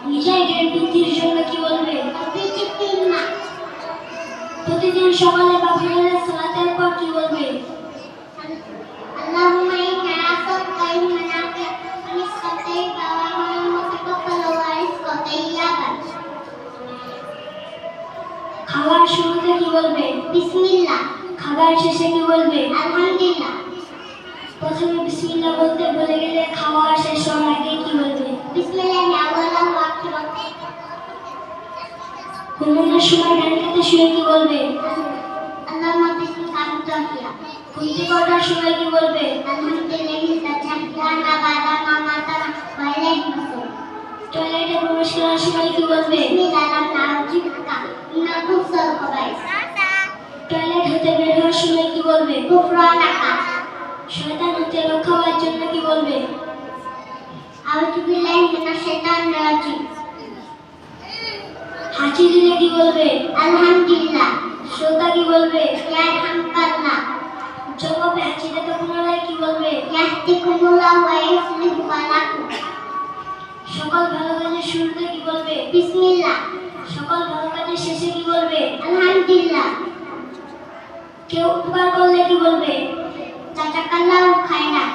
মিজাইলের বৃদ্ধির জন্য কি বলবে? প্রতিদিন সকালে বা ফজরের সালাতের পর কি বলবে? اللهم إنا نسألك علما نافعا ورزقا طيبا وعملا متقبلا ورزقا طيبا খাবার শুরুতে কি বলবে? বিসমিল্লাহ। খাবার শেষে কি বলবে? আলহামদুলিল্লাহ। প্রথমে বিসমিল্লাহ বলতে ভুলে গেলে খাওয়া শেষ হওয়ার আগে কি বলবে? বিসমিল্লাহি আওয়ালান ওয়া আখিরান। ঘুমানোর সময় ডান কাতে শুয়ে কি বলবে? আল্লাহুম্মা বিসমিকা আমতাহিয়া। ঘুমতে ওঠার সময় কি বলবে? আলহামদুলিল্লাহি তাআলা বাদা মা মাতানা ওয়া ইলাইহি মাসির। টয়লেটে প্রবেশ করার সময় কি বলবে? বিসমিল্লাহ নাউযুবিকা মিনাল খুবুসি ওয়াল খাবাইস। টয়লেট হতে বের হওয়ার সময় কি বলবে? গুফরানাকা। শয়তান হতে রক্ষা পাওয়ার জন্য কি বলবে? আউযু বিল্লাহি মিনাশ শাইতানির রাজিম। হাঁচি দিলে কি বলবে? আলহামদুলিল্লাহ। শ্রোতা কি বলবে? ইয়ারহামকাল্লাহ। জবাবে হাঁচি দিতে পুনরায় কি বলবে? ইয়াহদিকুমুল্লাহু ওয়া ইউসলিহু বালাকুম। সকল ভালো কাজের শুরুতে কি বলবে? বিসমিল্লাহ। সকল ভালো কাজের শেষে কি বলবে? আলহামদুলিল্লাহ। কেউ উপকার করলে কি বলবে? জাযাকাল্লাহু খায়রান।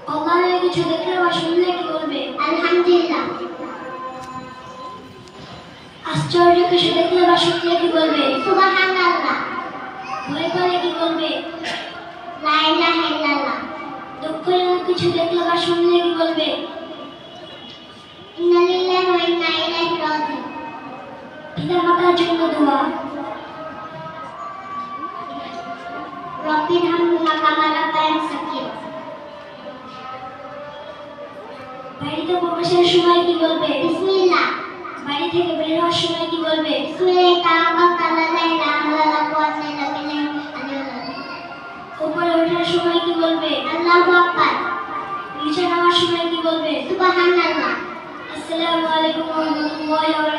কল্যাণের কিছু দেখলে বা শুনলে কি বলবে? আলহামদুলিল্লাহ। আশ্চর্য কিছু দেখলে বা শুনলে কি বলবে? সুবহানাল্লাহ। ভয় পেলে কি বলবে? লা ইলাহা ইল্লাল্লাহ। দুঃখজনক কিছু দেখলে বা শুনলে কি বলবে? ইন্না লিল্লাহি ওয়া ইন্না ইলাইহি রাজিউন। পিতা মাতার জন্য দোয়া। রব্বিরহামহুমা কামা রাব্বায়ানি সাগীরা। বাড়িতে প্রবেশের সময় কি বলবে? বিসমিল্লাহ। বাড়ি থেকে বের হওয়ার সময় কি বলবে? বিসমিল্লাহি তাওয়াক্কালতু আলা লা ইলাহা ইল্লা ওয়া লা কুওয়াতা ইল্লা বিল্লাহিল আলিয়্যিল আযীম। উপরে ওঠার সময় কি বলবে? আল্লাহু আকবার। নিচে নামার সময় কি বলবে? সুবহানাল্লাহ। আসসালামু আলাইকুম ওয়া রাহমাতুল্লাহি ওয়া